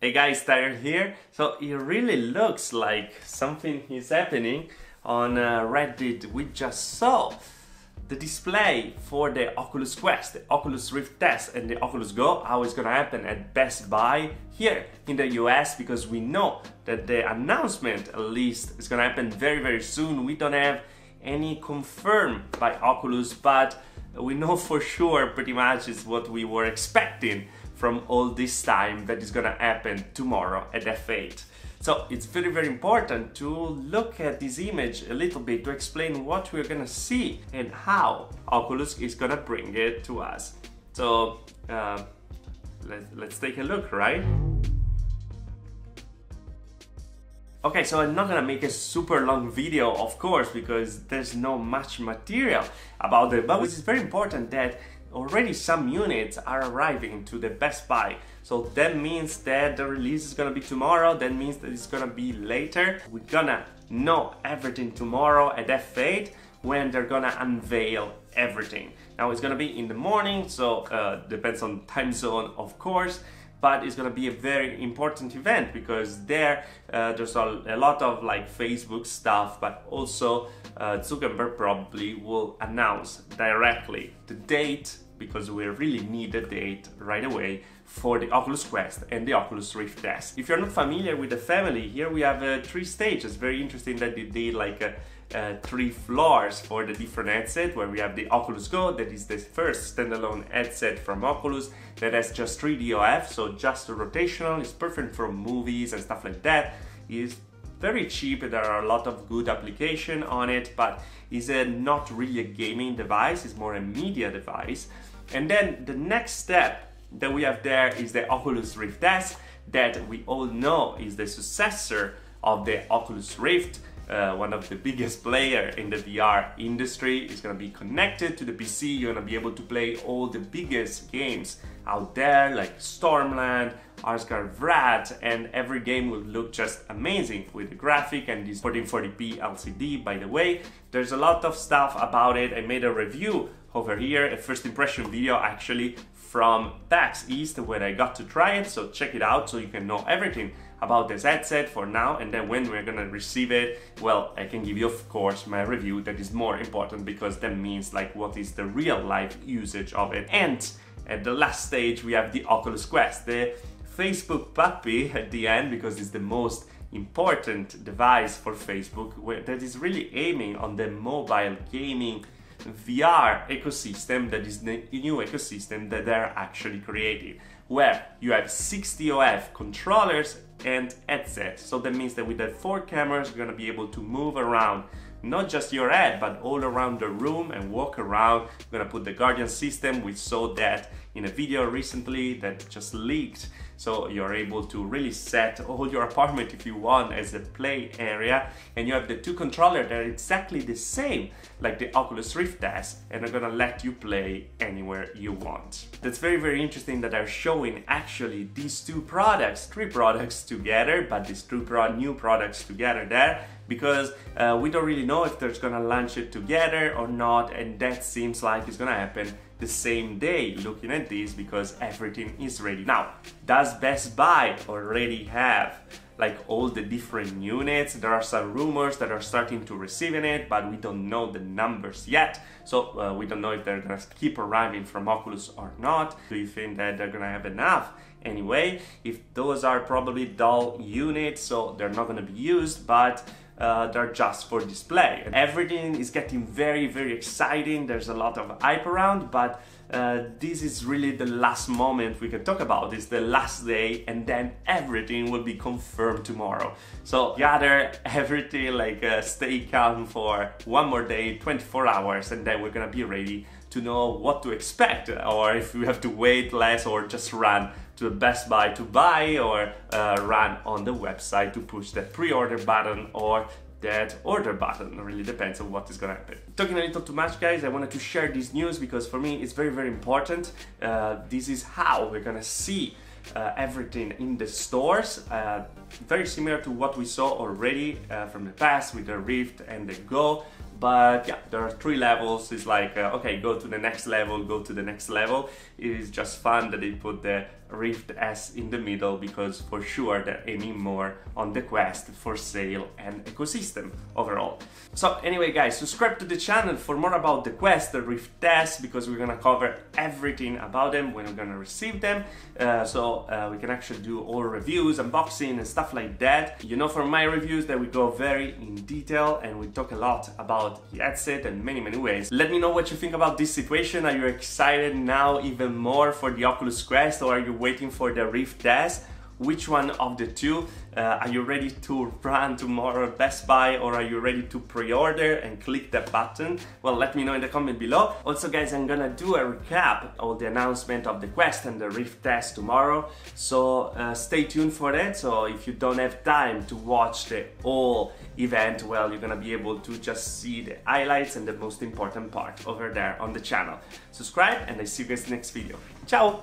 Hey guys, Tyler here. So it really looks like something is happening on Reddit. We just saw the display for the Oculus Quest, the Oculus Rift test and the Oculus Go, how it's gonna happen at Best Buy here in the US, because we know that the announcement at least is gonna happen very soon. We don't have any confirmed by Oculus, but we know for sure pretty much is what we were expecting from all this time that is gonna happen tomorrow at F8. So it's very important to look at this image a little bit to explain what we're gonna see and how Oculus is gonna bring it to us. So let's take a look, right? Okay, so I'm not gonna make a super long video, of course, because there's not much material about it, but it's very important that already some units are arriving to the Best Buy. So that means that the release is gonna be tomorrow, that means that it's gonna be later. We're gonna know everything tomorrow at F8 when they're gonna unveil everything. Now it's gonna be in the morning, so depends on time zone, of course, but it's gonna be a very important event because there's a lot of like Facebook stuff, but also Zuckerberg probably will announce directly the date, because we really need a date right away for the Oculus Quest and the Oculus Rift test. If you're not familiar with the family, here we have 3 stages. Very interesting that they did like 3 floors for the different headset, where we have the Oculus Go, that is the first standalone headset from Oculus that has just 3D OF, so just rotational. It's perfect for movies and stuff like that. It's very cheap, there are a lot of good application on it, but it's not really a gaming device, it's more a media device. And then the next step that we have there is the Oculus Rift S, that we all know is the successor of the Oculus Rift. One of the biggest player in the VR industry. Is going to be connected to the PC. You're going to be able to play all the biggest games out there, like Stormland, Asgard Wrath, and every game will look just amazing with the graphic and this 1440p LCD. By the way, there's a lot of stuff about it. I made a review over here, a first impression video actually from PAX East, where I got to try it, so check it out so you can know everything about this headset for now, and then when we're gonna receive it, well, I can give you of course my review that is more important, because that means like what is the real life usage of it. And at the last stage we have the Oculus Quest, the Facebook puppy at the end, because it's the most important device for Facebook, that is really aiming on the mobile gaming VR ecosystem. That is the new ecosystem that they're actually creating, where you have 60 OF controllers and headsets. So that means that with the 4 cameras you're gonna be able to move around, not just your head, but all around the room and walk around. We're gonna put the Guardian system. We saw that in a video recently that just leaked. So you're able to really set all your apartment if you want as a play area, and you have the 2 controllers that are exactly the same like the Oculus Rift test, and are gonna let you play anywhere you want. That's very interesting that they're showing actually these 2 products, 3 products together, but these 2 new products together there, because we don't really know if they're gonna launch it together or not, and that seems like it's gonna happen the same day looking at this, because everything is ready. Now, does Best Buy already have like all the different units? There are some rumors that are starting to receiving it, but we don't know the numbers yet. So we don't know if they're gonna keep arriving from Oculus or not. Do you think that they're gonna have enough? Anyway, if those are probably dull units, so they're not gonna be used, but they're just for display. And everything is getting very exciting. There's a lot of hype around, but this is really the last moment we can talk about. It's the last day, and then everything will be confirmed tomorrow. So gather everything, like stay calm for one more day, 24 hours, and then we're gonna be ready to know what to expect, or if we have to wait less, or just run to the Best Buy to buy, or run on the website to push that pre-order button or that order button. It really depends on what is gonna happen. Talking a little too much, guys, I wanted to share this news because for me it's very important. This is how we're gonna see everything in the stores, very similar to what we saw already from the past with the Rift and the Go. But yeah, there are 3 levels. It's like, okay, go to the next level, go to the next level. It is just fun that they put the Rift S in the middle, because for sure they're aiming more on the Quest for sale and ecosystem overall. So anyway guys, subscribe to the channel for more about the Quest, the Rift S, because we're gonna cover everything about them when we're gonna receive them, so we can actually do all reviews, unboxing and stuff like that. You know from my reviews that we go very in detail and we talk a lot about the headset in many ways. Let me know what you think about this situation. Are you excited now even more for the Oculus Quest, or are you waiting for the Rift S? Which one of the two? Are you ready to run tomorrow Best Buy, or are you ready to pre-order and click that button? Well, let me know in the comment below. Also guys, I'm gonna do a recap of the announcement of the Quest and the Rift S tomorrow, so stay tuned for that. So if you don't have time to watch the whole event, well, you're gonna be able to just see the highlights and the most important part over there on the channel. Subscribe and I see you guys next video. Ciao!